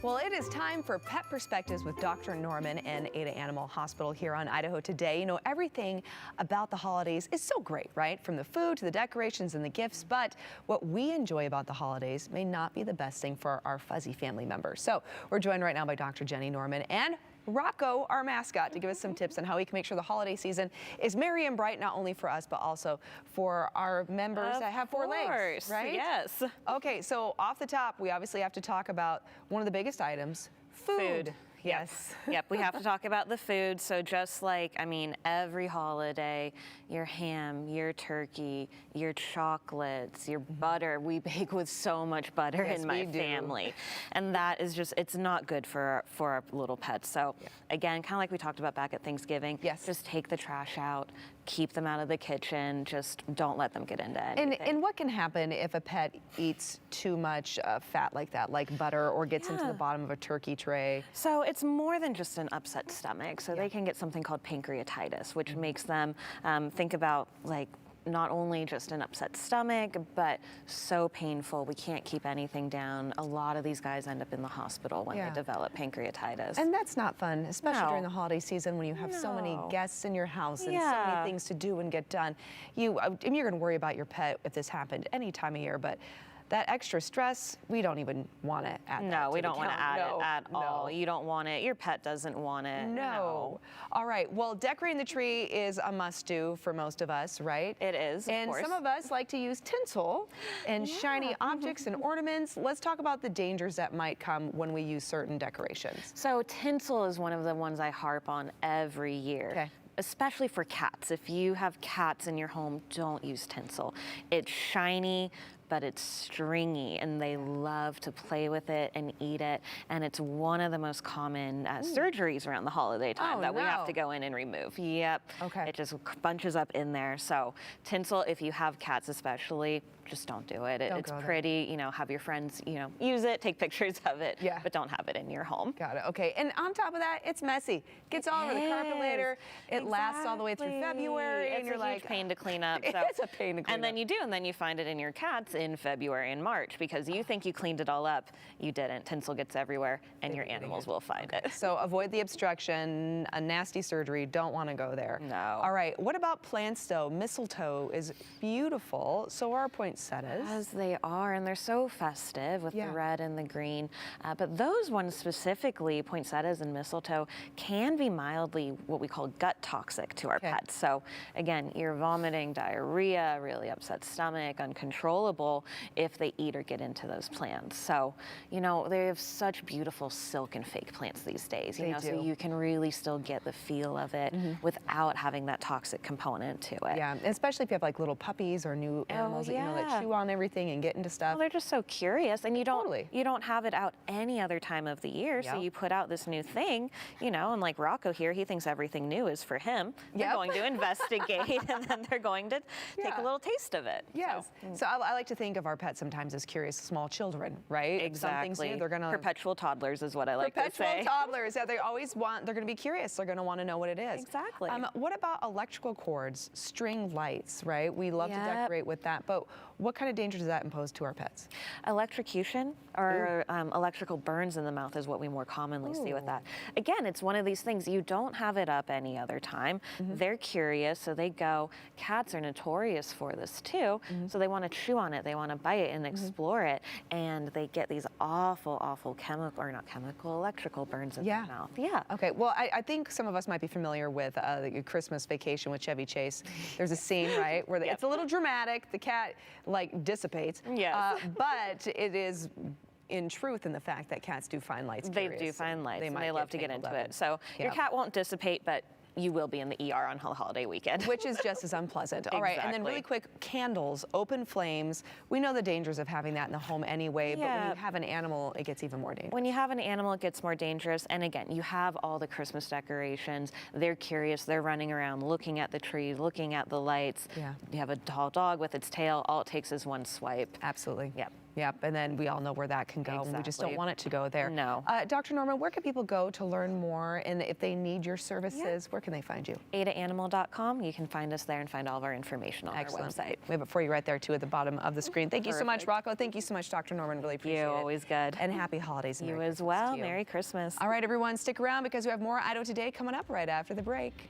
Well, it is time for Pet Perspectives with Dr. Norman and Ada Animal Hospital here on Idaho Today. You know, everything about the holidays is so great, right? From the food to the decorations and the gifts, but what we enjoy about the holidays may not be the best thing for our fuzzy family members. So we're joined right now by Dr. Jenny Norman and Rocco, our mascot, to give us some tips on how we can make sure the holiday season is merry and bright, not only for us, but also for our members that have four legs, right? Yes. Okay, so off the top, we obviously have to talk about one of the biggest items, food. Yes. Yep, we have to talk about the food. So just like, I mean, every holiday, your ham, your turkey, your chocolates, your butter, we bake with so much butter in my family. And that is just, it's not good for our little pets. So again, kind of like we talked about back at Thanksgiving, just take the trash out, keep them out of the kitchen, just don't let them get into anything. And what can happen if a pet eats too much fat like that, like butter, or gets into the bottom of a turkey tray? So it's more than just an upset stomach. So they can get something called pancreatitis, which makes them think about like not only just an upset stomach, but so painful. We can't keep anything down. A lot of these guys end up in the hospital when they develop pancreatitis. And that's not fun, especially during the holiday season when you have so many guests in your house and so many things to do and get done. You're going to worry about your pet if this happened any time of year, but that extra stress, we don't even want to add that. No, we don't want to add it at all. You don't want it. Your pet doesn't want it. No. All right. Well, decorating the tree is a must-do for most of us, right? It is, of course. And some of us like to use tinsel and shiny objects and ornaments. Let's talk about the dangers that might come when we use certain decorations. So tinsel is one of the ones I harp on every year. Okay. Especially for cats. If you have cats in your home, don't use tinsel. It's shiny, but it's stringy, and they love to play with it and eat it. And it's one of the most common surgeries around the holiday time that we have to go in and remove. Yep. Okay. It just bunches up in there. So tinsel, if you have cats especially, just don't do it. It's pretty, you know, have your friends, you know, use it, take pictures of it, but don't have it in your home. Got it. Okay. And on top of that, it's messy. Gets all over the carpet later. It lasts all the way through February. It's a huge pain to clean up. So. It's a pain to clean up. And then you find it in your cats in February and March because you think you cleaned it all up. You didn't. Tinsel gets everywhere and your animals will find it. So avoid the obstruction, a nasty surgery. Don't want to go there. No. All right. What about plants though? Mistletoe is beautiful. So are poinsettias. As they are, and they're so festive with the red and the green. But those ones specifically, poinsettias and mistletoe, can be mildly what we call gut toxic to our pets. So again, you're vomiting, diarrhea, really upset stomach, uncontrollable if they eat or get into those plants. So, you know, they have such beautiful silk and fake plants these days, you know, so you can really still get the feel of it without having that toxic component to it. Yeah, especially if you have like little puppies or new animals that you know that chew on everything and get into stuff. Well, they're just so curious, and you don't have it out any other time of the year, so you put out this new thing, you know, and like Rocco here, he thinks everything new is for him. They're going to investigate, and then they're going to take a little taste of it. Yeah. So I like to think of our pets sometimes as curious small children, right? Exactly. If something's new, they're gonna perpetual toddlers is what I like to say. Perpetual toddlers. Yeah, they always want. They're going to be curious. They're going to want to know what it is. Exactly. What about electrical cords, string lights? Right. We love to decorate with that, but what kind of danger does that impose to our pets? Electrocution or electrical burns in the mouth is what we more commonly see with that. Again, it's one of these things, you don't have it up any other time. They're curious, so they go. Cats are notorious for this too, so they want to chew on it, they want to bite it and explore it, and they get these awful, awful electrical burns in their mouth. Yeah. Okay, well, I think some of us might be familiar with the Christmas Vacation with Chevy Chase. There's a scene, right, where it's a little dramatic. The cat, like, dissipates. Yes. But it is in truth in the fact that cats do find lights. They do find lights, and they love to get into it. So your cat won't dissipate, but you will be in the ER on holiday weekend. Which is just as unpleasant. All right, and then really quick, candles, open flames. We know the dangers of having that in the home anyway, but when you have an animal, it gets even more dangerous. When you have an animal, it gets more dangerous. And again, you have all the Christmas decorations. They're curious. They're running around looking at the tree, looking at the lights. You have a tall dog with its tail. All it takes is one swipe. Absolutely. Yep. Yep, and then we all know where that can go. Exactly. We just don't want it to go there. No. Dr. Norman, where can people go to learn more? And if they need your services, where can they find you? AdaAnimal.com. You can find us there and find all of our information on Excellent. our website. We have it for you right there, too, at the bottom of the screen. Thank you so much, Rocco. Thank you so much, Dr. Norman. Really appreciate it. Always good. And happy holidays. And You Merry as Christmas well. to you. Merry Christmas. All right, everyone, stick around because we have more Idaho Today coming up right after the break.